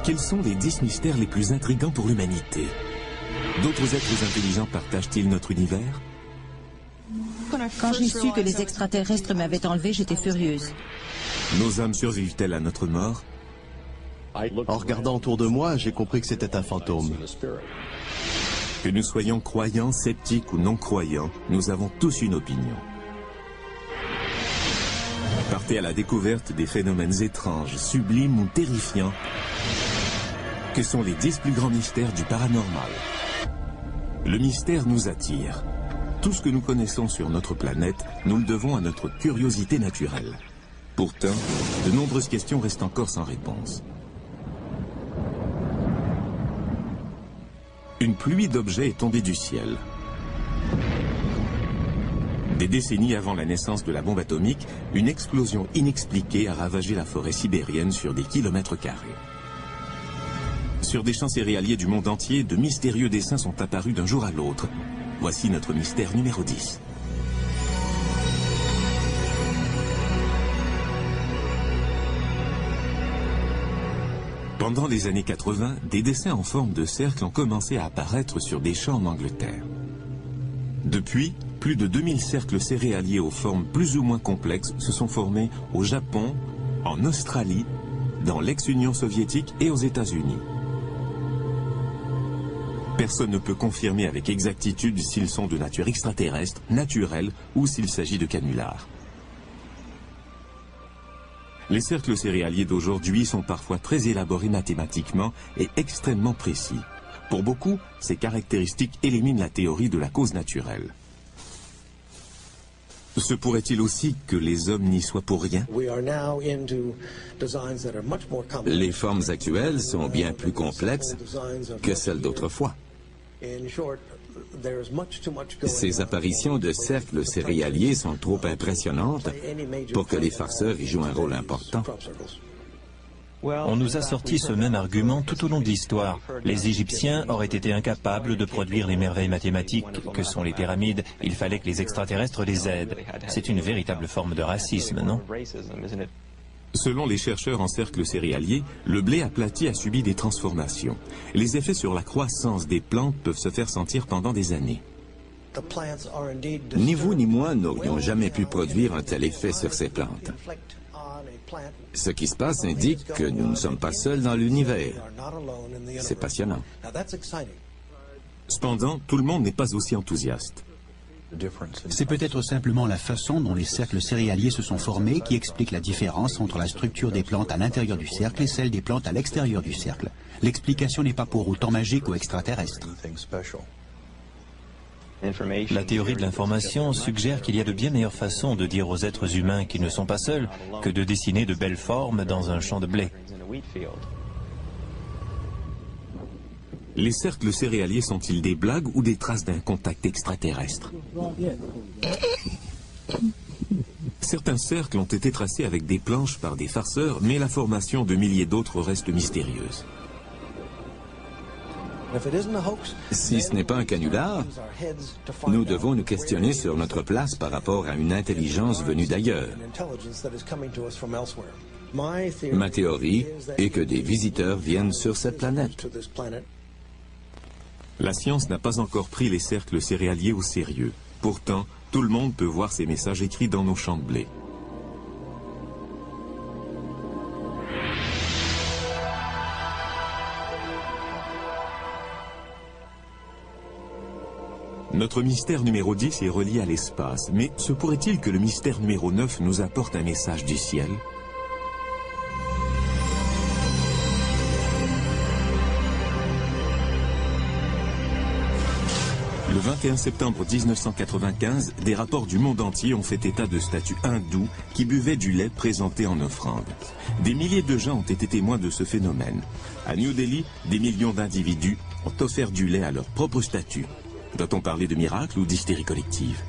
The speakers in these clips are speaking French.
Quels sont les 10 mystères les plus intrigants pour l'humanité? D'autres êtres intelligents partagent-ils notre univers? Quand j'ai su que les extraterrestres m'avaient enlevé, j'étais furieuse. Nos âmes survivent-elles à notre mort? En regardant autour de moi, j'ai compris que c'était un fantôme. Que nous soyons croyants, sceptiques ou non-croyants, nous avons tous une opinion. Partez à la découverte des phénomènes étranges, sublimes ou terrifiants. Que sont les 10 plus grands mystères du paranormal? Le mystère nous attire. Tout ce que nous connaissons sur notre planète, nous le devons à notre curiosité naturelle. Pourtant, de nombreuses questions restent encore sans réponse. Une pluie d'objets est tombée du ciel. Des décennies avant la naissance de la bombe atomique, une explosion inexpliquée a ravagé la forêt sibérienne sur des kilomètres carrés. Sur des champs céréaliers du monde entier, de mystérieux dessins sont apparus d'un jour à l'autre. Voici notre mystère numéro 10. Pendant les années 80, des dessins en forme de cercle ont commencé à apparaître sur des champs en Angleterre. Depuis, plus de 2000 cercles céréaliers aux formes plus ou moins complexes se sont formés au Japon, en Australie, dans l'ex-Union soviétique et aux États-Unis. Personne ne peut confirmer avec exactitude s'ils sont de nature extraterrestre, naturelle ou s'il s'agit de canulars. Les cercles céréaliers d'aujourd'hui sont parfois très élaborés mathématiquement et extrêmement précis. Pour beaucoup, ces caractéristiques éliminent la théorie de la cause naturelle. Se pourrait-il aussi que les hommes n'y soient pour rien? Les formes actuelles sont bien plus complexes que celles d'autrefois. Ces apparitions de cercles céréaliers sont trop impressionnantes pour que les farceurs y jouent un rôle important. On nous a sorti ce même argument tout au long de l'histoire. Les Égyptiens auraient été incapables de produire les merveilles mathématiques que sont les pyramides. Il fallait que les extraterrestres les aident. C'est une véritable forme de racisme, non? Selon les chercheurs en cercles céréaliers, le blé aplati a subi des transformations. Les effets sur la croissance des plantes peuvent se faire sentir pendant des années. Ni vous ni moi n'aurions jamais pu produire un tel effet sur ces plantes. Ce qui se passe indique que nous ne sommes pas seuls dans l'univers. C'est passionnant. Cependant, tout le monde n'est pas aussi enthousiaste. C'est peut-être simplement la façon dont les cercles céréaliers se sont formés qui explique la différence entre la structure des plantes à l'intérieur du cercle et celle des plantes à l'extérieur du cercle. L'explication n'est pas pour autant magique ou extraterrestre. La théorie de l'information suggère qu'il y a de bien meilleures façons de dire aux êtres humains qu'ils ne sont pas seuls que de dessiner de belles formes dans un champ de blé. Les cercles céréaliers sont-ils des blagues ou des traces d'un contact extraterrestre? Certains cercles ont été tracés avec des planches par des farceurs, mais la formation de milliers d'autres reste mystérieuse. Si ce n'est pas un canular, nous devons nous questionner sur notre place par rapport à une intelligence venue d'ailleurs. Ma théorie est que des visiteurs viennent sur cette planète. La science n'a pas encore pris les cercles céréaliers au sérieux. Pourtant, tout le monde peut voir ces messages écrits dans nos champs de blé. Notre mystère numéro 10 est relié à l'espace, mais se pourrait-il que le mystère numéro 9 nous apporte un message du ciel? Le 21 septembre 1995, des rapports du monde entier ont fait état de statues hindoues qui buvaient du lait présenté en offrande. Des milliers de gens ont été témoins de ce phénomène. À New Delhi, des millions d'individus ont offert du lait à leurs propres statues. Doit-on parler de miracle ou d'hystérie collective?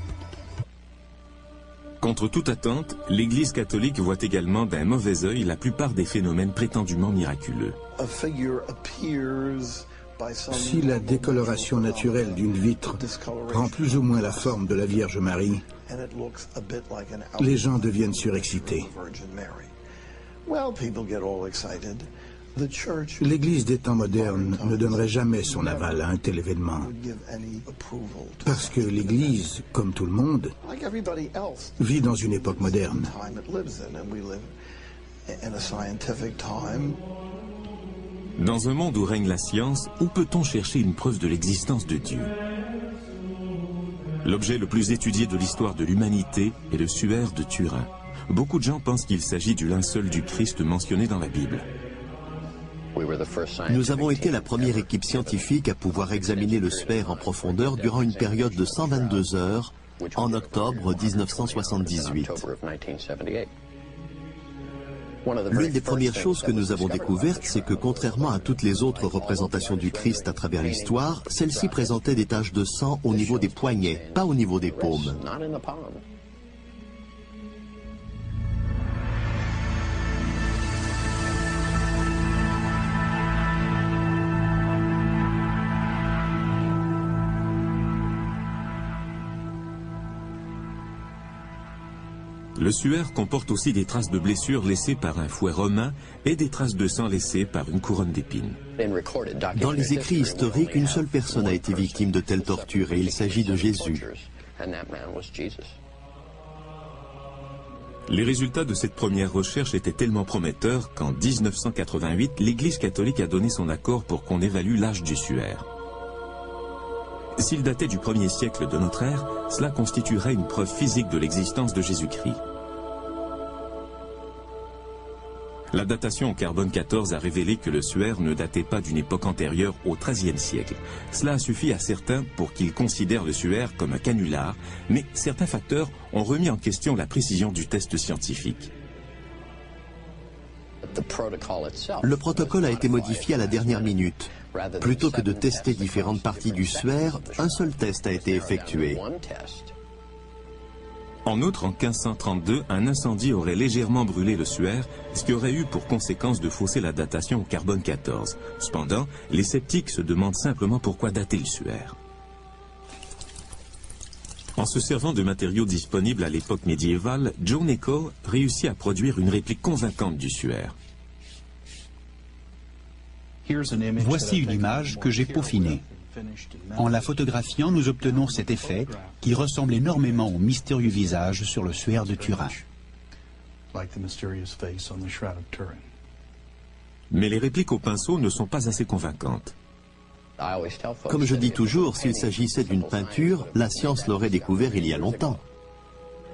Contre toute attente, l'Église catholique voit également d'un mauvais œil la plupart des phénomènes prétendument miraculeux. Si la décoloration naturelle d'une vitre prend plus ou moins la forme de la Vierge Marie, les gens deviennent surexcités. L'Église des temps modernes ne donnerait jamais son aval à un tel événement. Parce que l'Église, comme tout le monde, vit dans une époque moderne. Dans un monde où règne la science, où peut-on chercher une preuve de l'existence de Dieu? L'objet le plus étudié de l'histoire de l'humanité est le suaire de Turin. Beaucoup de gens pensent qu'il s'agit du linceul du Christ mentionné dans la Bible. Nous avons été la première équipe scientifique à pouvoir examiner le suaire en profondeur durant une période de 122 heures en octobre 1978. L'une des premières choses que nous avons découvertes, c'est que contrairement à toutes les autres représentations du Christ à travers l'histoire, celle-ci présentait des taches de sang au niveau des poignets, pas au niveau des paumes. Le suaire comporte aussi des traces de blessures laissées par un fouet romain et des traces de sang laissées par une couronne d'épines. Dans les écrits historiques, une seule personne a été victime de telles tortures et il s'agit de Jésus. Les résultats de cette première recherche étaient tellement prometteurs qu'en 1988, l'Église catholique a donné son accord pour qu'on évalue l'âge du suaire. S'il datait du 1er siècle de notre ère, cela constituerait une preuve physique de l'existence de Jésus-Christ. La datation au carbone 14 a révélé que le suaire ne datait pas d'une époque antérieure au XIIIe siècle. Cela a suffi à certains pour qu'ils considèrent le suaire comme un canular, mais certains facteurs ont remis en question la précision du test scientifique. Le protocole a été modifié à la dernière minute. Plutôt que de tester différentes parties du suaire, un seul test a été effectué. En outre, en 1532, un incendie aurait légèrement brûlé le suaire, ce qui aurait eu pour conséquence de fausser la datation au carbone 14. Cependant, les sceptiques se demandent simplement pourquoi dater le suaire. En se servant de matériaux disponibles à l'époque médiévale, John Echo réussit à produire une réplique convaincante du suaire. Voici une image que j'ai peaufinée. En la photographiant, nous obtenons cet effet qui ressemble énormément au mystérieux visage sur le suaire de Turin. Mais les répliques au pinceau ne sont pas assez convaincantes. Comme je dis toujours, s'il s'agissait d'une peinture, la science l'aurait découvert il y a longtemps.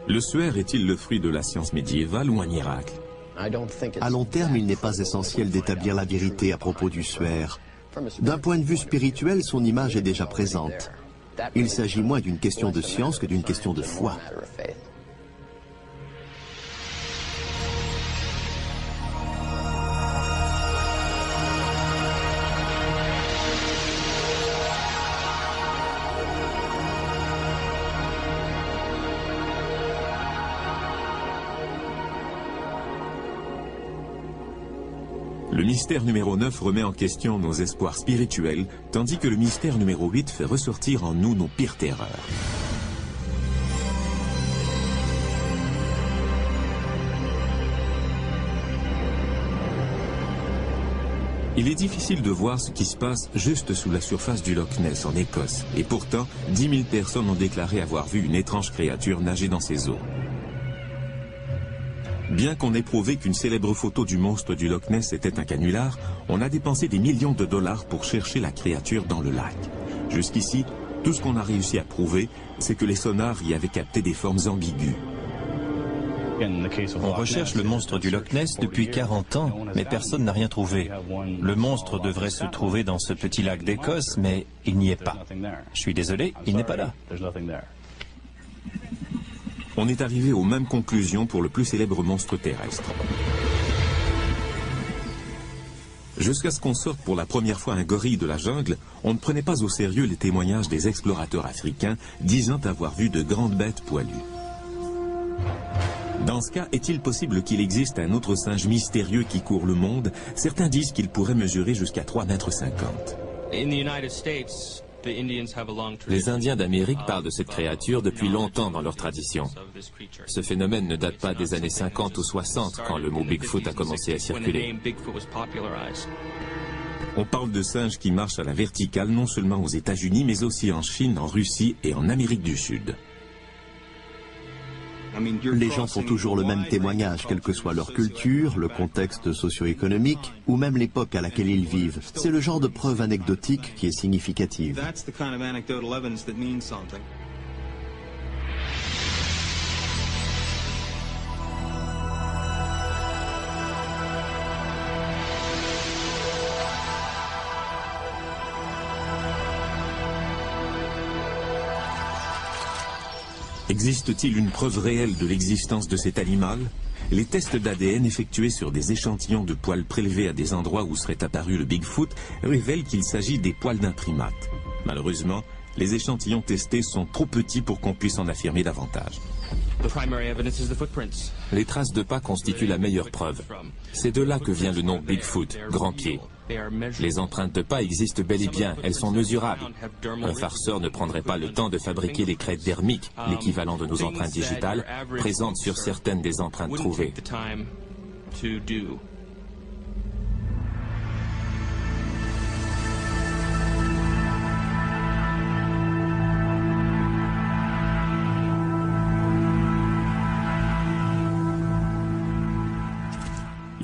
Le suaire est-il le fruit de la science médiévale ou un miracle? À long terme, il n'est pas essentiel d'établir la vérité à propos du suaire. D'un point de vue spirituel, son image est déjà présente. Il s'agit moins d'une question de science que d'une question de foi. Le mystère numéro 9 remet en question nos espoirs spirituels, tandis que le mystère numéro 8 fait ressortir en nous nos pires terreurs. Il est difficile de voir ce qui se passe juste sous la surface du Loch Ness en Écosse, et pourtant 10 000 personnes ont déclaré avoir vu une étrange créature nager dans ces eaux. Bien qu'on ait prouvé qu'une célèbre photo du monstre du Loch Ness était un canular, on a dépensé des millions de dollars pour chercher la créature dans le lac. Jusqu'ici, tout ce qu'on a réussi à prouver, c'est que les sonars y avaient capté des formes ambiguës. On recherche le monstre du Loch Ness depuis 40 ans, mais personne n'a rien trouvé. Le monstre devrait se trouver dans ce petit lac d'Écosse, mais il n'y est pas. Je suis désolé, il n'est pas là. On est arrivé aux mêmes conclusions pour le plus célèbre monstre terrestre. Jusqu'à ce qu'on sorte pour la première fois un gorille de la jungle, on ne prenait pas au sérieux les témoignages des explorateurs africains disant avoir vu de grandes bêtes poilues. Dans ce cas, est-il possible qu'il existe un autre singe mystérieux qui court le monde? Certains disent qu'il pourrait mesurer jusqu'à 3,50 m. Les Indiens d'Amérique parlent de cette créature depuis longtemps dans leur tradition. Ce phénomène ne date pas des années 50 ou 60 quand le mot Bigfoot a commencé à circuler. On parle de singes qui marchent à la verticale non seulement aux États-Unis mais aussi en Chine, en Russie et en Amérique du Sud. Les gens font toujours le même témoignage, quelle que soit leur culture, le contexte socio-économique ou même l'époque à laquelle ils vivent. C'est le genre de preuve anecdotique qui est significative. Existe-t-il une preuve réelle de l'existence de cet animal? Les tests d'ADN effectués sur des échantillons de poils prélevés à des endroits où serait apparu le Bigfoot révèlent qu'il s'agit des poils d'un primate. Malheureusement, les échantillons testés sont trop petits pour qu'on puisse en affirmer davantage. Les traces de pas constituent la meilleure preuve. C'est de là que vient le nom Bigfoot, grand pied. Les empreintes de pas existent bel et bien, elles sont mesurables. Un farceur ne prendrait pas le temps de fabriquer des crêtes dermiques, l'équivalent de nos empreintes digitales, présentes sur certaines des empreintes trouvées.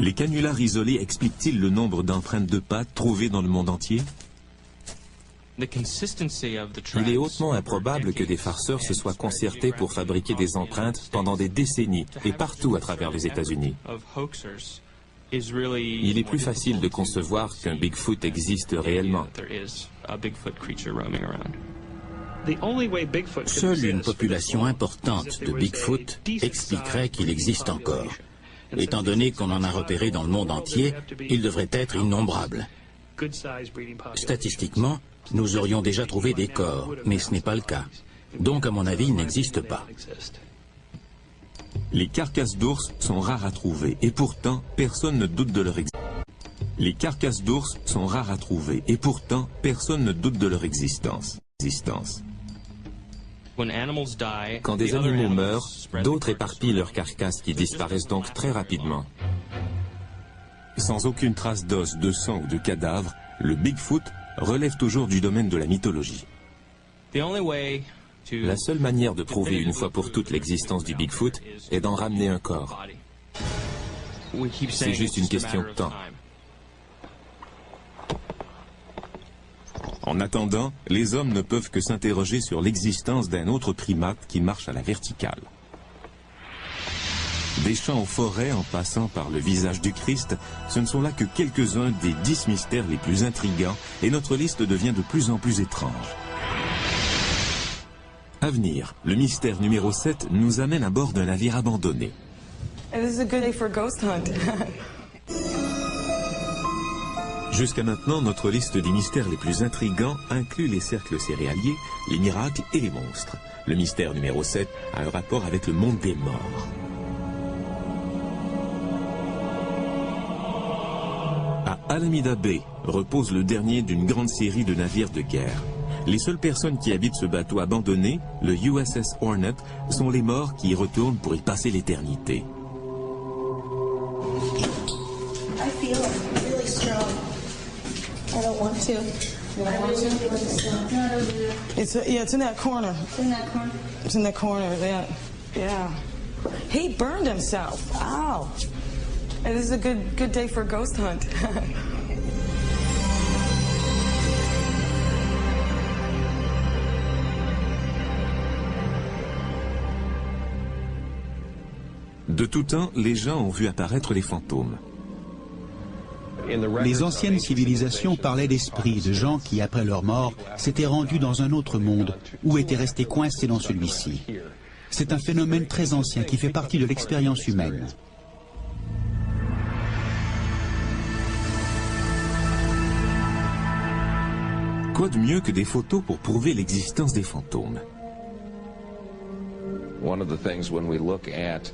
Les canulars isolés expliquent-ils le nombre d'empreintes de pas trouvées dans le monde entier? Il est hautement improbable que des farceurs se soient concertés pour fabriquer des empreintes pendant des décennies et partout à travers les États-Unis. Il est plus facile de concevoir qu'un Bigfoot existe réellement. Seule une population importante de Bigfoot expliquerait qu'il existe encore. Étant donné qu'on en a repéré dans le monde entier, il devrait être innombrable. Statistiquement, nous aurions déjà trouvé des corps, mais ce n'est pas le cas. Donc, à mon avis, il n'existe pas. Les carcasses d'ours sont rares à trouver, et pourtant, personne ne doute de leur existence. Les carcasses d'ours sont rares à trouver, et pourtant, personne ne doute de leur existence. Quand des animaux meurent, d'autres éparpillent leurs carcasses qui disparaissent donc très rapidement. Sans aucune trace d'os, de sang ou de cadavre, le Bigfoot relève toujours du domaine de la mythologie. La seule manière de prouver une fois pour toutes l'existence du Bigfoot est d'en ramener un corps. C'est juste une question de temps. En attendant, les hommes ne peuvent que s'interroger sur l'existence d'un autre primate qui marche à la verticale. Des champs aux forêts en passant par le visage du Christ, ce ne sont là que quelques-uns des 10 mystères les plus intrigants et notre liste devient de plus en plus étrange. À venir, le mystère numéro 7 nous amène à bord d'un navire abandonné. Jusqu'à maintenant, notre liste des mystères les plus intrigants inclut les cercles céréaliers, les miracles et les monstres. Le mystère numéro 7 a un rapport avec le monde des morts. À Alameda Bay repose le dernier d'une grande série de navires de guerre. Les seules personnes qui habitent ce bateau abandonné, le USS Hornet, sont les morts qui y retournent pour y passer l'éternité. I don't want to. You don't want to? It's in that corner. It's in that corner? It's in that corner, yeah. He burned himself. Ow. And this is a good day for a ghost hunt. De tout temps, les gens ont vu apparaître les fantômes. Les anciennes civilisations parlaient d'esprits, de gens qui, après leur mort, s'étaient rendus dans un autre monde ou étaient restés coincés dans celui-ci. C'est un phénomène très ancien qui fait partie de l'expérience humaine. Quoi de mieux que des photos pour prouver l'existence des fantômes?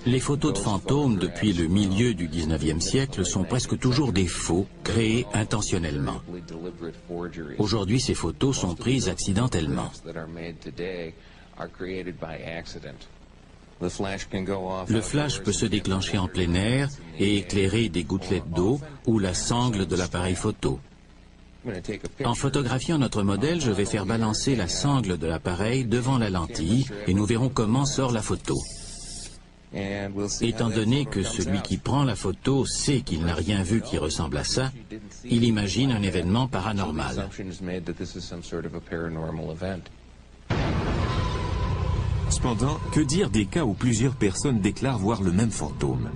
Les photos de fantômes depuis le milieu du 19e siècle sont presque toujours des faux, créés intentionnellement. Aujourd'hui, ces photos sont prises accidentellement. Le flash peut se déclencher en plein air et éclairer des gouttelettes d'eau ou la sangle de l'appareil photo. En photographiant notre modèle, je vais faire balancer la sangle de l'appareil devant la lentille et nous verrons comment sort la photo. Étant donné que celui qui prend la photo sait qu'il n'a rien vu qui ressemble à ça, il imagine un événement paranormal. Cependant, que dire des cas où plusieurs personnes déclarent voir le même fantôme?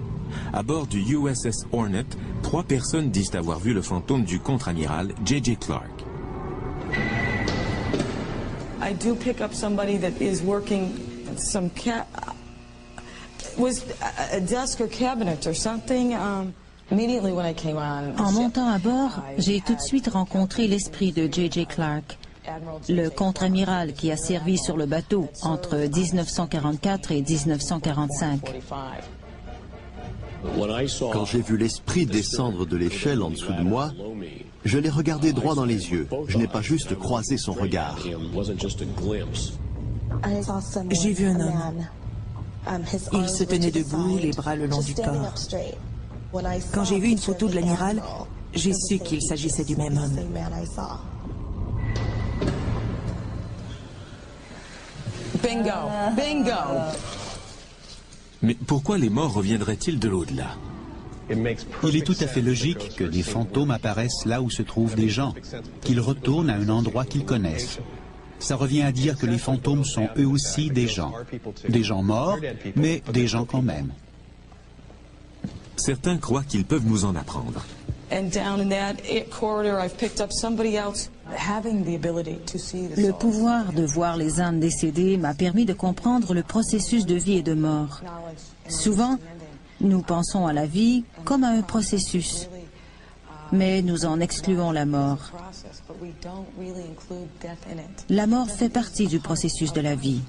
À bord du USS Hornet, 3 personnes disent avoir vu le fantôme du contre-amiral J.J. Clark. I do pick up somebody that is working some was a desk or cabinet or something. Immediately when I came on. En montant à bord, j'ai tout de suite rencontré l'esprit de J.J. Clark, le contre-amiral qui a servi sur le bateau entre 1944 et 1945. Quand j'ai vu l'esprit descendre de l'échelle en dessous de moi, je l'ai regardé droit dans les yeux. Je n'ai pas juste croisé son regard. J'ai vu un homme. Il se tenait debout, les bras le long du corps. Quand j'ai vu une photo de l'amiral, j'ai su qu'il s'agissait du même homme. Bingo! Bingo! Mais pourquoi les morts reviendraient-ils de l'au-delà? Il est tout à fait logique que des fantômes apparaissent là où se trouvent des gens, qu'ils retournent à un endroit qu'ils connaissent. Ça revient à dire que les fantômes sont eux aussi des gens morts, mais des gens quand même. Certains croient qu'ils peuvent nous en apprendre. Le pouvoir de voir les âmes décédées m'a permis de comprendre le processus de vie et de mort. Souvent, nous pensons à la vie comme à un processus, mais nous en excluons la mort. La mort fait partie du processus de la vie.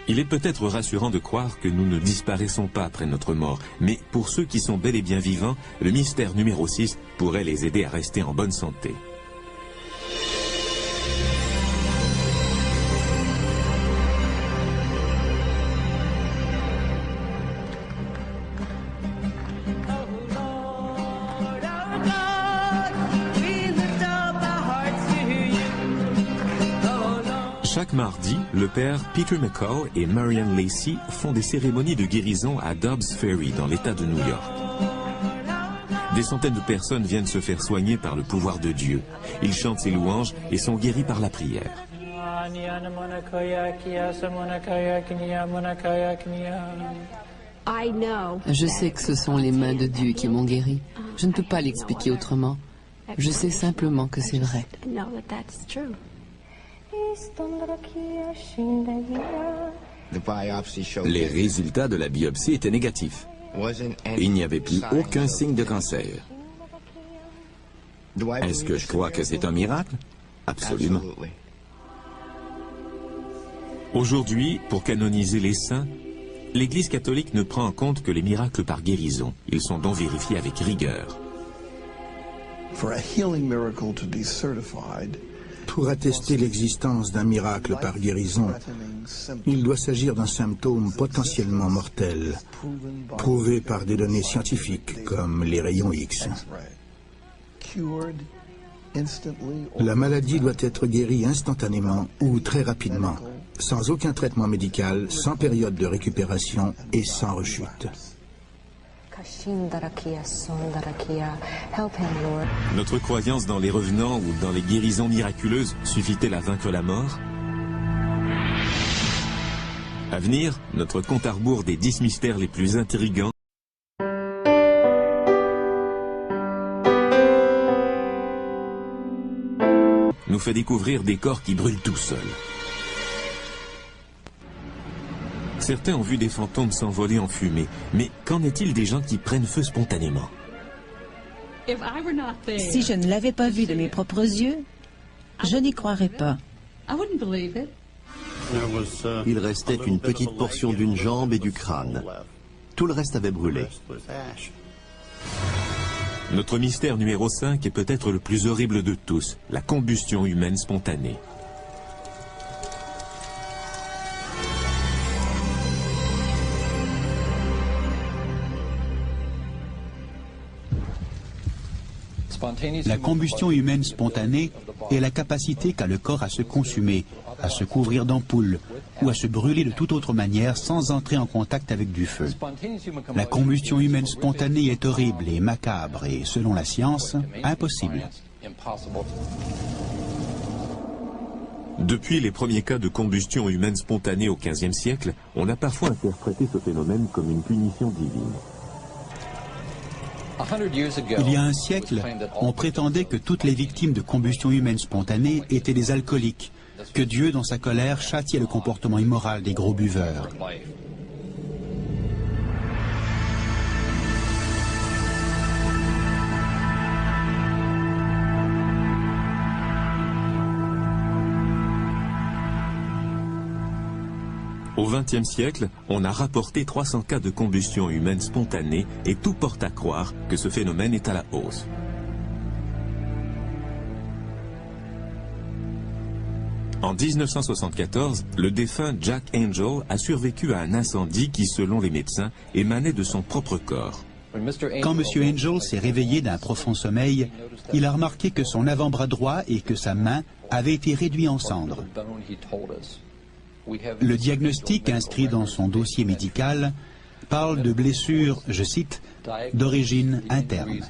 Il est peut-être rassurant de croire que nous ne disparaissons pas après notre mort, mais pour ceux qui sont bel et bien vivants, le mystère numéro 6 pourrait les aider à rester en bonne santé. Chaque mardi, le père Peter McCall et Marianne Lacey font des cérémonies de guérison à Dobbs Ferry, dans l'État de New York. Des centaines de personnes viennent se faire soigner par le pouvoir de Dieu. Ils chantent ses louanges et sont guéris par la prière. Je sais que ce sont les mains de Dieu qui m'ont guéri. Je ne peux pas l'expliquer autrement. Je sais simplement que c'est vrai. Les résultats de la biopsie étaient négatifs. Il n'y avait plus aucun signe de cancer. Est-ce que je crois que c'est un miracle? Absolument. Aujourd'hui, pour canoniser les saints, l'Église catholique ne prend en compte que les miracles par guérison. Ils sont donc vérifiés avec rigueur. Pour attester l'existence d'un miracle par guérison, il doit s'agir d'un symptôme potentiellement mortel, prouvé par des données scientifiques comme les rayons X. La maladie doit être guérie instantanément ou très rapidement, sans aucun traitement médical, sans période de récupération et sans rechute. Notre croyance dans les revenants ou dans les guérisons miraculeuses suffit-elle à vaincre la mort? À venir, notre compte à rebours des 10 mystères les plus intrigants nous fait découvrir des corps qui brûlent tout seuls. Certains ont vu des fantômes s'envoler en fumée, mais qu'en est-il des gens qui prennent feu spontanément? Si je ne l'avais pas vu de mes propres yeux, je n'y croirais pas. Il restait une petite portion d'une jambe et du crâne. Tout le reste avait brûlé. Notre mystère numéro 5 est peut-être le plus horrible de tous, la combustion humaine spontanée. La combustion humaine spontanée est la capacité qu'a le corps à se consumer, à se couvrir d'ampoules ou à se brûler de toute autre manière sans entrer en contact avec du feu. La combustion humaine spontanée est horrible et macabre et, selon la science, impossible. Depuis les premiers cas de combustion humaine spontanée au XVe siècle, on a parfois interprété ce phénomène comme une punition divine. Il y a un siècle, on prétendait que toutes les victimes de combustion humaine spontanée étaient des alcooliques, que Dieu, dans sa colère, châtiait le comportement immoral des gros buveurs. Au XXe siècle, on a rapporté 300 cas de combustion humaine spontanée et tout porte à croire que ce phénomène est à la hausse. En 1974, le défunt Jack Angel a survécu à un incendie qui, selon les médecins, émanait de son propre corps. Quand M. Angel s'est réveillé d'un profond sommeil, il a remarqué que son avant-bras droit et que sa main avaient été réduits en cendres. Le diagnostic inscrit dans son dossier médical parle de blessures, je cite, d'origine interne.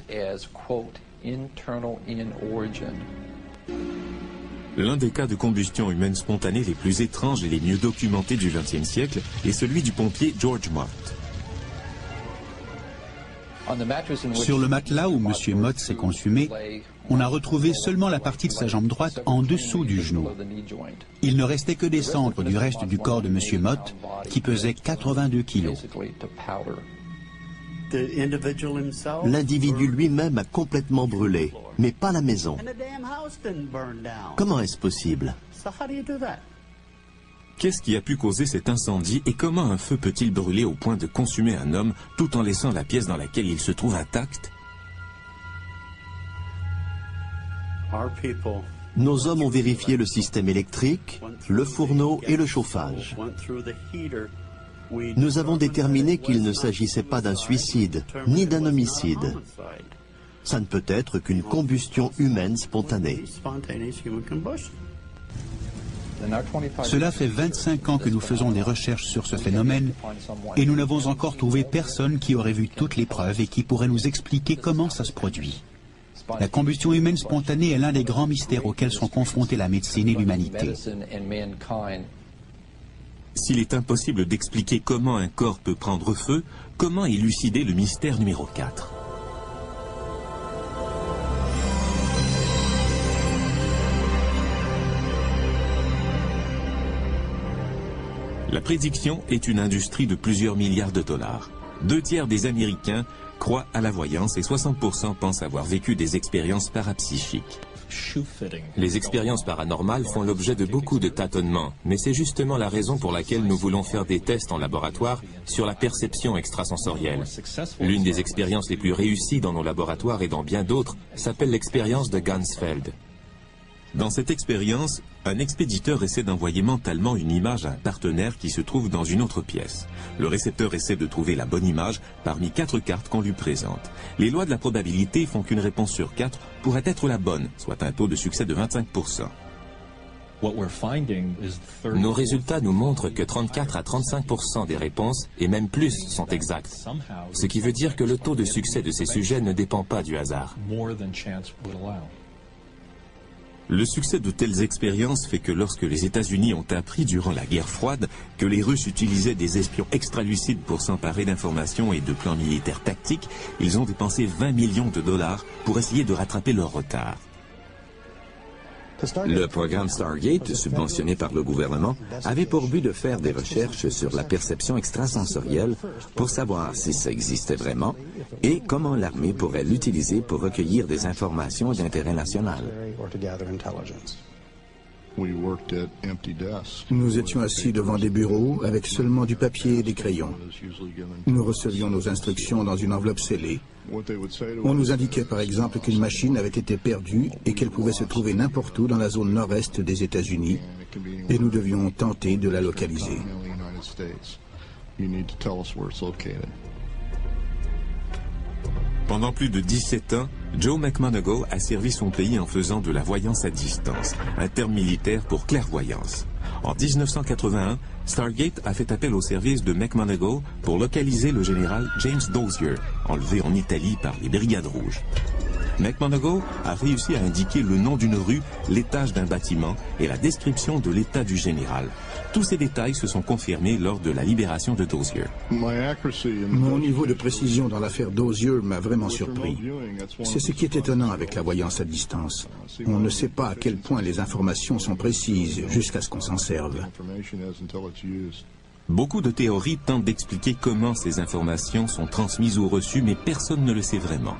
L'un des cas de combustion humaine spontanée les plus étranges et les mieux documentés du XXe siècle est celui du pompier George Mott. Sur le matelas où M. Mott s'est consumé, on a retrouvé seulement la partie de sa jambe droite en dessous du genou. Il ne restait que des cendres du reste du corps de M. Mott, qui pesait 82 kilos. L'individu lui-même a complètement brûlé, mais pas la maison. Comment est-ce possible? Qu'est-ce qui a pu causer cet incendie et comment un feu peut-il brûler au point de consumer un homme tout en laissant la pièce dans laquelle il se trouve intacte? Nos hommes ont vérifié le système électrique, le fourneau et le chauffage. Nous avons déterminé qu'il ne s'agissait pas d'un suicide, ni d'un homicide. Ça ne peut être qu'une combustion humaine spontanée. Cela fait 25 ans que nous faisons des recherches sur ce phénomène et nous n'avons encore trouvé personne qui aurait vu toutes les preuves et qui pourrait nous expliquer comment ça se produit. La combustion humaine spontanée est l'un des grands mystères auxquels sont confrontés la médecine et l'humanité. S'il est impossible d'expliquer comment un corps peut prendre feu, comment élucider le mystère numéro 4? La prédiction est une industrie de plusieurs milliards de dollars. 2 tiers des Américains croient à la voyance et 60% pensent avoir vécu des expériences parapsychiques. Les expériences paranormales font l'objet de beaucoup de tâtonnements, mais c'est justement la raison pour laquelle nous voulons faire des tests en laboratoire sur la perception extrasensorielle. L'une des expériences les plus réussies dans nos laboratoires et dans bien d'autres s'appelle l'expérience de Ganzfeld. Dans cette expérience, un expéditeur essaie d'envoyer mentalement une image à un partenaire qui se trouve dans une autre pièce. Le récepteur essaie de trouver la bonne image parmi 4 cartes qu'on lui présente. Les lois de la probabilité font qu'une réponse sur 4 pourrait être la bonne, soit un taux de succès de 25%. Nos résultats nous montrent que 34 à 35% des réponses, et même plus, sont exactes. Ce qui veut dire que le taux de succès de ces sujets ne dépend pas du hasard. Le succès de telles expériences fait que lorsque les États-Unis ont appris durant la guerre froide que les Russes utilisaient des espions extralucides pour s'emparer d'informations et de plans militaires tactiques, ils ont dépensé 20 millions de dollars pour essayer de rattraper leur retard. Le programme Stargate, subventionné par le gouvernement, avait pour but de faire des recherches sur la perception extrasensorielle pour savoir si ça existait vraiment et comment l'armée pourrait l'utiliser pour recueillir des informations d'intérêt national. Nous étions assis devant des bureaux avec seulement du papier et des crayons. Nous recevions nos instructions dans une enveloppe scellée. On nous indiquait par exemple qu'une machine avait été perdue et qu'elle pouvait se trouver n'importe où dans la zone nord-est des États-Unis et nous devions tenter de la localiser. Pendant plus de 17 ans, Joe McMoneagle a servi son pays en faisant de la voyance à distance, un terme militaire pour clairvoyance. En 1981, Stargate a fait appel au service de McMoneagle pour localiser le général James Dozier, enlevé en Italie par les Brigades Rouges. McMoneagle a réussi à indiquer le nom d'une rue, l'étage d'un bâtiment et la description de l'état du général. Tous ces détails se sont confirmés lors de la libération de Dozier. Mon niveau de précision dans l'affaire Dozier m'a vraiment surpris. C'est ce qui est étonnant avec la voyance à distance. On ne sait pas à quel point les informations sont précises jusqu'à ce qu'on s'en serve. Beaucoup de théories tentent d'expliquer comment ces informations sont transmises ou reçues, mais personne ne le sait vraiment.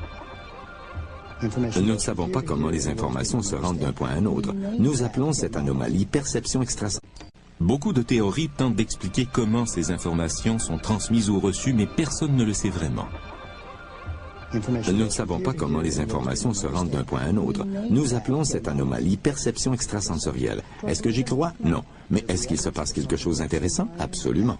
Nous ne savons pas comment les informations se rendent d'un point à un autre. Nous appelons cette anomalie perception extrasensorielle. Beaucoup de théories tentent d'expliquer comment ces informations sont transmises ou reçues, mais personne ne le sait vraiment. Nous ne savons pas comment les informations se rendent d'un point à un autre. Nous appelons cette anomalie perception extrasensorielle. Est-ce que j'y crois? Non. Mais est-ce qu'il se passe quelque chose d'intéressant? Absolument.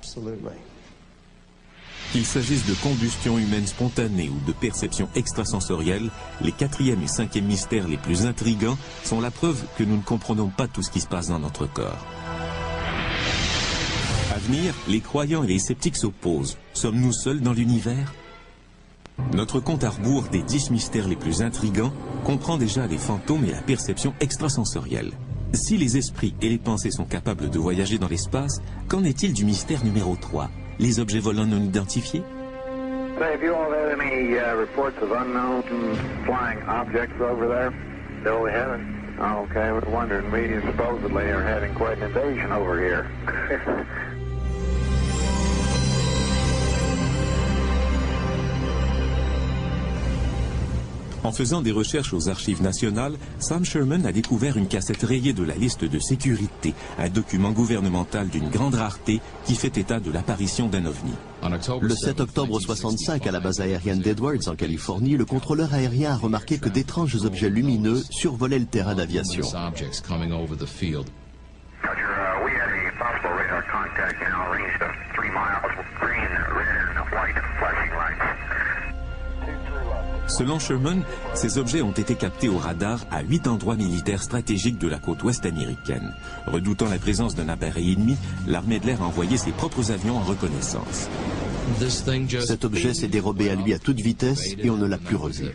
Qu'il s'agisse de combustion humaine spontanée ou de perception extrasensorielle, les 4e et 5e mystères les plus intrigants sont la preuve que nous ne comprenons pas tout ce qui se passe dans notre corps. À venir, les croyants et les sceptiques s'opposent. Sommes-nous seuls dans l'univers? Notre compte à rebours des 10 mystères les plus intrigants comprend déjà les fantômes et la perception extrasensorielle. Si les esprits et les pensées sont capables de voyager dans l'espace, qu'en est-il du mystère numéro 3? Les objets volants non identifiés? Say, if you all have any reports of unknown flying objects over there? No, we haven't. Oh, okay, we're wondering. We supposedly are having quite an invasion over here. En faisant des recherches aux archives nationales, Sam Sherman a découvert une cassette rayée de la liste de sécurité, un document gouvernemental d'une grande rareté qui fait état de l'apparition d'un ovni. Le 7 octobre 65, à la base aérienne d'Edwards, en Californie, le contrôleur aérien a remarqué que d'étranges objets lumineux survolaient le terrain d'aviation. Selon Sherman, ces objets ont été captés au radar à 8 endroits militaires stratégiques de la côte ouest américaine. Redoutant la présence d'un appareil ennemi, l'armée de l'air a envoyé ses propres avions en reconnaissance. Cet objet s'est dérobé à lui à toute vitesse et on ne l'a plus revu.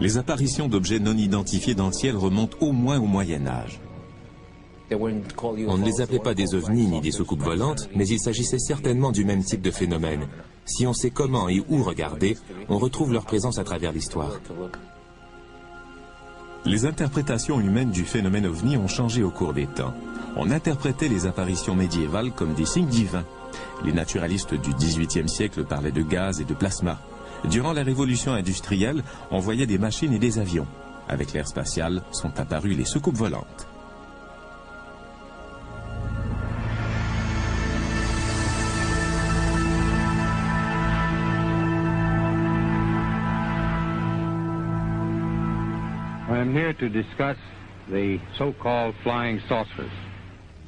Les apparitions d'objets non identifiés dans le ciel remontent au moins au Moyen Âge. On ne les appelait pas des ovnis ni des soucoupes volantes, mais il s'agissait certainement du même type de phénomène. Si on sait comment et où regarder, on retrouve leur présence à travers l'histoire. Les interprétations humaines du phénomène ovni ont changé au cours des temps. On interprétait les apparitions médiévales comme des signes divins. Les naturalistes du XVIIIe siècle parlaient de gaz et de plasma. Durant la révolution industrielle, on voyait des machines et des avions. Avec l'ère spatiale, sont apparues les soucoupes volantes. I'm here to discuss the so-called flying saucers.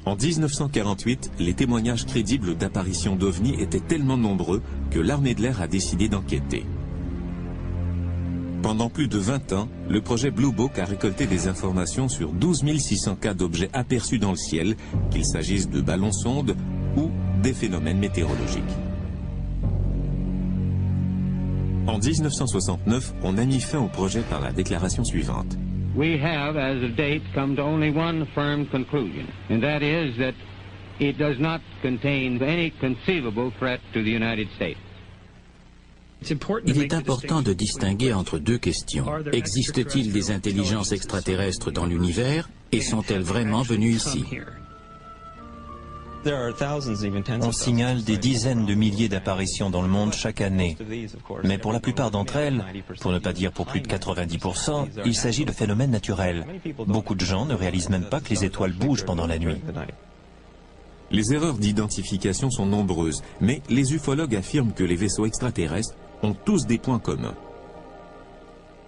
En 1948, les témoignages crédibles d'apparitions d'ovnis étaient tellement nombreux que l'armée de l'air a décidé d'enquêter. Pendant plus de 20 ans, le projet Blue Book a récolté des informations sur 12 600 cas d'objets aperçus dans le ciel, qu'il s'agisse de ballons-sondes ou des phénomènes météorologiques. En 1969, on a mis fin au projet par la déclaration suivante. we have, as of date, come to only one firm conclusion, and that is that it does not contain any conceivable threat to the United States. Il est important de distinguer entre deux questions. Existe-t-il des intelligences extraterrestres dans l'univers et sont-elles vraiment venues ici? On signale des dizaines de milliers d'apparitions dans le monde chaque année. Mais pour la plupart d'entre elles, pour ne pas dire pour plus de 90%, il s'agit de phénomènes naturels. Beaucoup de gens ne réalisent même pas que les étoiles bougent pendant la nuit. Les erreurs d'identification sont nombreuses, mais les ufologues affirment que les vaisseaux extraterrestres ont tous des points communs.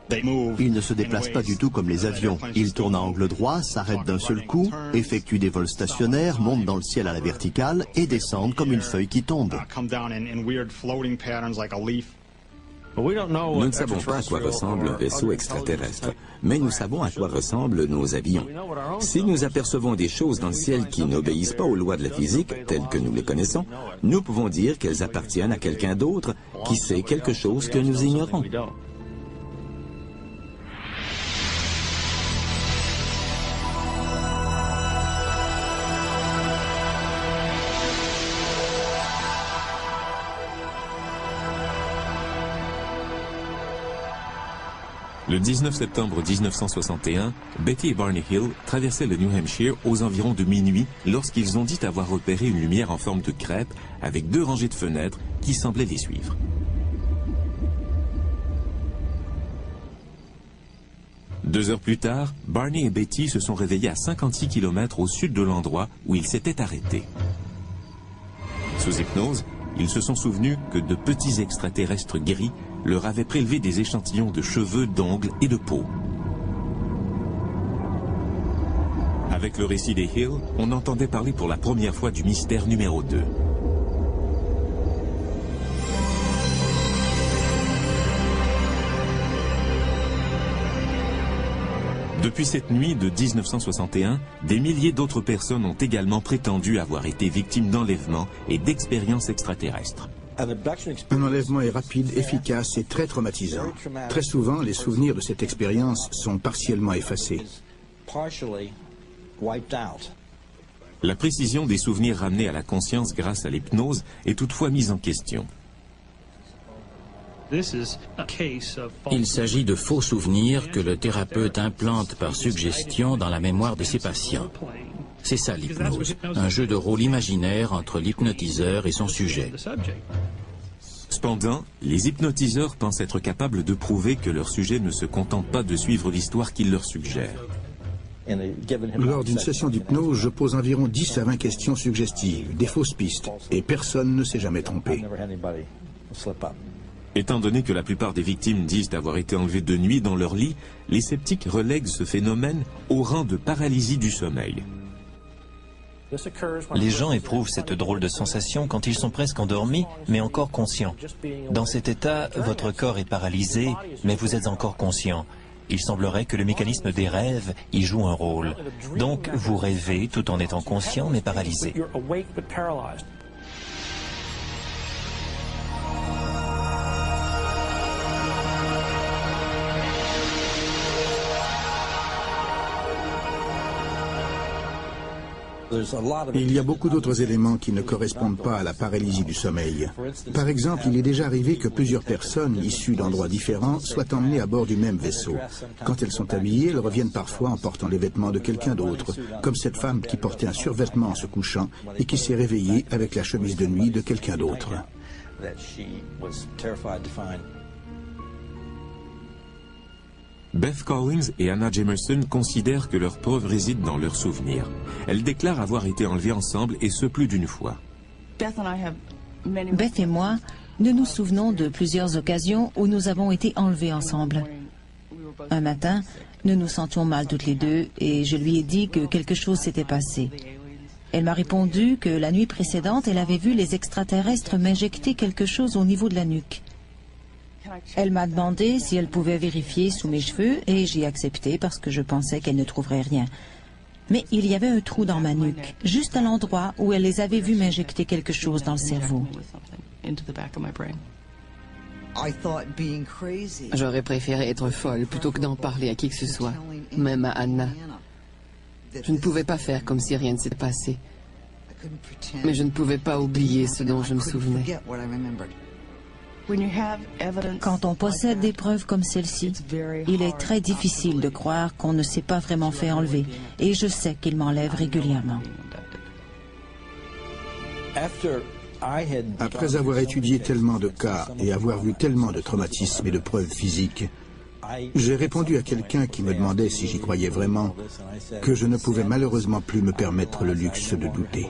Ils ne se déplacent pas du tout comme les avions. Ils tournent à angle droit, s'arrêtent d'un seul coup, effectuent des vols stationnaires, montent dans le ciel à la verticale et descendent comme une feuille qui tombe. Nous ne savons pas à quoi ressemble un vaisseau extraterrestre, mais nous savons à quoi ressemblent nos avions. Si nous apercevons des choses dans le ciel qui n'obéissent pas aux lois de la physique, telles que nous les connaissons, nous pouvons dire qu'elles appartiennent à quelqu'un d'autre qui sait quelque chose que nous ignorons. Le 19 septembre 1961, Betty et Barney Hill traversaient le New Hampshire aux environs de minuit lorsqu'ils ont dit avoir repéré une lumière en forme de crêpe avec 2 rangées de fenêtres qui semblaient les suivre. Deux heures plus tard, Barney et Betty se sont réveillés à 56 km au sud de l'endroit où ils s'étaient arrêtés. Sous hypnose, ils se sont souvenus que de petits extraterrestres gris leur avaient prélevé des échantillons de cheveux, d'ongles et de peau. Avec le récit des Hill, on entendait parler pour la première fois du mystère numéro 2. Depuis cette nuit de 1961, des milliers d'autres personnes ont également prétendu avoir été victimes d'enlèvements et d'expériences extraterrestres. Un enlèvement est rapide, efficace et très traumatisant. Très souvent, les souvenirs de cette expérience sont partiellement effacés. La précision des souvenirs ramenés à la conscience grâce à l'hypnose est toutefois mise en question. Il s'agit de faux souvenirs que le thérapeute implante par suggestion dans la mémoire de ses patients. C'est ça l'hypnose, un jeu de rôle imaginaire entre l'hypnotiseur et son sujet. Cependant, les hypnotiseurs pensent être capables de prouver que leur sujet ne se contente pas de suivre l'histoire qu'ils leur suggèrent. Lors d'une session d'hypnose, je pose environ 10 à 20 questions suggestives, des fausses pistes, et personne ne s'est jamais trompé. Étant donné que la plupart des victimes disent avoir été enlevées de nuit dans leur lit, les sceptiques relèguent ce phénomène au rang de paralysie du sommeil. Les gens éprouvent cette drôle de sensation quand ils sont presque endormis, mais encore conscients. Dans cet état, votre corps est paralysé, mais vous êtes encore conscient. Il semblerait que le mécanisme des rêves y joue un rôle. Donc, vous rêvez tout en étant conscient, mais paralysé. Il y a beaucoup d'autres éléments qui ne correspondent pas à la paralysie du sommeil. Par exemple, il est déjà arrivé que plusieurs personnes issues d'endroits différents soient emmenées à bord du même vaisseau. Quand elles sont habillées, elles reviennent parfois en portant les vêtements de quelqu'un d'autre, comme cette femme qui portait un survêtement en se couchant et qui s'est réveillée avec la chemise de nuit de quelqu'un d'autre. Beth Collins et Anna Jamerson considèrent que leurs preuves résident dans leurs souvenirs. Elles déclarent avoir été enlevées ensemble et ce plus d'une fois. Beth et moi, nous nous souvenons de plusieurs occasions où nous avons été enlevés ensemble. Un matin, nous nous sentions mal toutes les deux et je lui ai dit que quelque chose s'était passé. Elle m'a répondu que la nuit précédente, elle avait vu les extraterrestres m'injecter quelque chose au niveau de la nuque. Elle m'a demandé si elle pouvait vérifier sous mes cheveux et j'ai accepté parce que je pensais qu'elle ne trouverait rien. Mais il y avait un trou dans ma nuque, juste à l'endroit où elle les avait vus m'injecter quelque chose dans le cerveau. J'aurais préféré être folle plutôt que d'en parler à qui que ce soit, même à Anna. Je ne pouvais pas faire comme si rien ne s'était passé. Mais je ne pouvais pas oublier ce dont je me souvenais. Quand on possède des preuves comme celle-ci, il est très difficile de croire qu'on ne s'est pas vraiment fait enlever. Et je sais qu'il m'enlève régulièrement. Après avoir étudié tellement de cas et avoir vu tellement de traumatismes et de preuves physiques, j'ai répondu à quelqu'un qui me demandait si j'y croyais vraiment que je ne pouvais malheureusement plus me permettre le luxe de douter.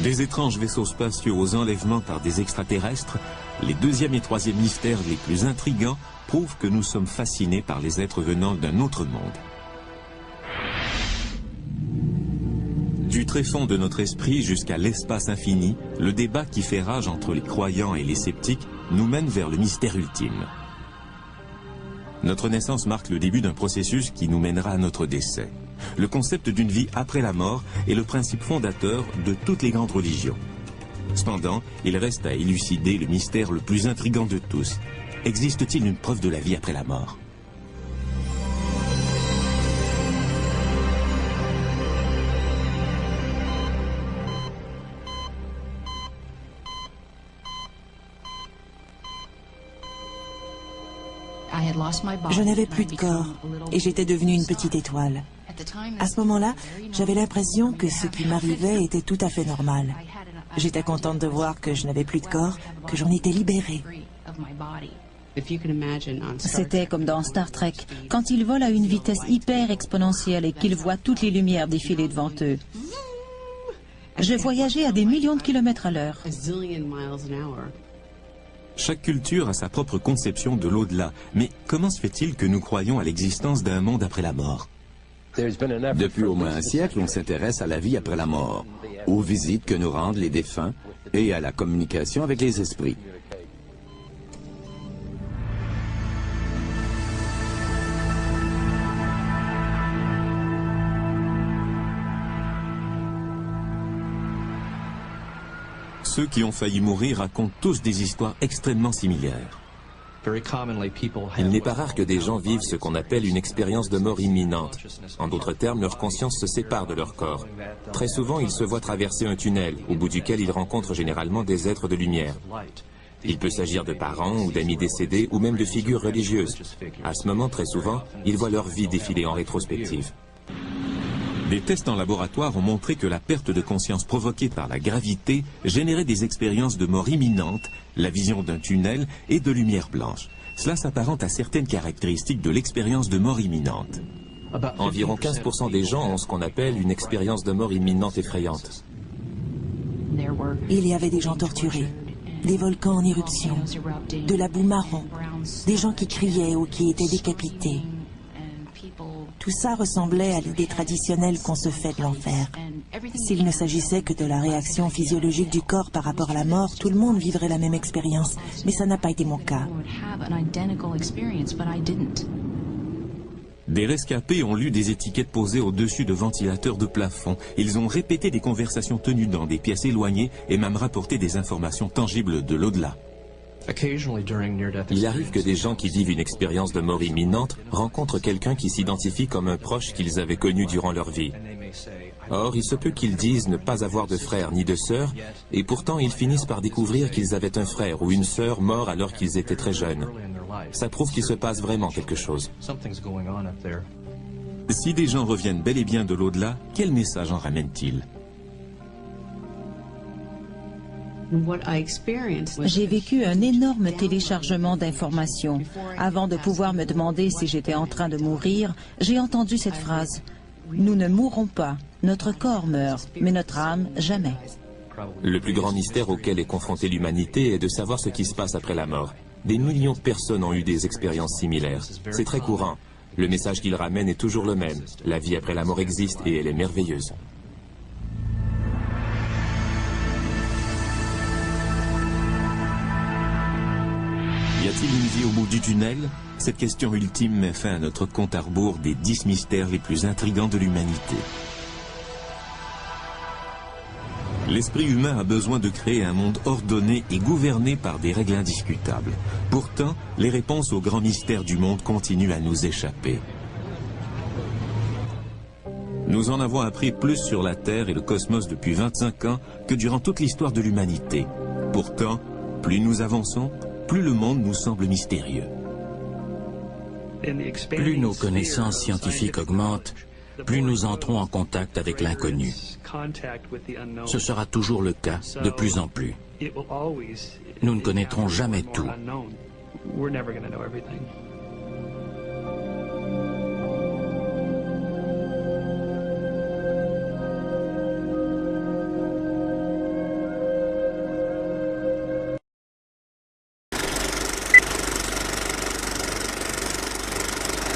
Des étranges vaisseaux spatiaux aux enlèvements par des extraterrestres, les deuxième et troisième mystères les plus intrigants prouvent que nous sommes fascinés par les êtres venant d'un autre monde. Du tréfonds de notre esprit jusqu'à l'espace infini, le débat qui fait rage entre les croyants et les sceptiques nous mène vers le mystère ultime. Notre naissance marque le début d'un processus qui nous mènera à notre décès. Le concept d'une vie après la mort est le principe fondateur de toutes les grandes religions. Cependant, il reste à élucider le mystère le plus intrigant de tous. Existe-t-il une preuve de la vie après la mort ? Je n'avais plus de corps et j'étais devenue une petite étoile. À ce moment-là, j'avais l'impression que ce qui m'arrivait était tout à fait normal. J'étais contente de voir que je n'avais plus de corps, que j'en étais libérée. C'était comme dans Star Trek, quand ils volent à une vitesse hyper exponentielle et qu'ils voient toutes les lumières défiler devant eux. Je voyageais à des millions de kilomètres à l'heure. Chaque culture a sa propre conception de l'au-delà. Mais comment se fait-il que nous croyons à l'existence d'un monde après la mort ? Depuis au moins un siècle, on s'intéresse à la vie après la mort, aux visites que nous rendent les défunts et à la communication avec les esprits. Ceux qui ont failli mourir racontent tous des histoires extrêmement similaires. Il n'est pas rare que des gens vivent ce qu'on appelle une expérience de mort imminente. En d'autres termes, leur conscience se sépare de leur corps. Très souvent, ils se voient traverser un tunnel, au bout duquel ils rencontrent généralement des êtres de lumière. Il peut s'agir de parents ou d'amis décédés ou même de figures religieuses. À ce moment, très souvent, ils voient leur vie défiler en rétrospective. Des tests en laboratoire ont montré que la perte de conscience provoquée par la gravité générait des expériences de mort imminente, la vision d'un tunnel et de lumière blanche. Cela s'apparente à certaines caractéristiques de l'expérience de mort imminente. Environ 15% des gens ont ce qu'on appelle une expérience de mort imminente effrayante. Il y avait des gens torturés, des volcans en éruption, de la boue marron, des gens qui criaient ou qui étaient décapités. Tout ça ressemblait à l'idée traditionnelle qu'on se fait de l'enfer. S'il ne s'agissait que de la réaction physiologique du corps par rapport à la mort, tout le monde vivrait la même expérience. Mais ça n'a pas été mon cas. Des rescapés ont lu des étiquettes posées au-dessus de ventilateurs de plafond. Ils ont répété des conversations tenues dans des pièces éloignées et même rapporté des informations tangibles de l'au-delà. Il arrive que des gens qui vivent une expérience de mort imminente rencontrent quelqu'un qui s'identifie comme un proche qu'ils avaient connu durant leur vie. Or, il se peut qu'ils disent ne pas avoir de frère ni de sœur, et pourtant ils finissent par découvrir qu'ils avaient un frère ou une sœur mort alors qu'ils étaient très jeunes. Ça prouve qu'il se passe vraiment quelque chose. Si des gens reviennent bel et bien de l'au-delà, quel message en ramènent-ils ? J'ai vécu un énorme téléchargement d'informations. Avant de pouvoir me demander si j'étais en train de mourir, j'ai entendu cette phrase. Nous ne mourrons pas, notre corps meurt, mais notre âme, jamais. Le plus grand mystère auquel est confrontée l'humanité est de savoir ce qui se passe après la mort. Des millions de personnes ont eu des expériences similaires. C'est très courant. Le message qu'ils ramènent est toujours le même. La vie après la mort existe et elle est merveilleuse. Y a-t-il une vie au bout du tunnel? Cette question ultime met fin à notre compte à rebours des 10 mystères les plus intrigants de l'humanité. L'esprit humain a besoin de créer un monde ordonné et gouverné par des règles indiscutables. Pourtant, les réponses aux grands mystères du monde continuent à nous échapper. Nous en avons appris plus sur la Terre et le cosmos depuis 25 ans que durant toute l'histoire de l'humanité. Pourtant, plus nous avançons, plus le monde nous semble mystérieux. Plus nos connaissances scientifiques augmentent, plus nous entrons en contact avec l'inconnu. Ce sera toujours le cas, de plus en plus. Nous ne connaîtrons jamais tout.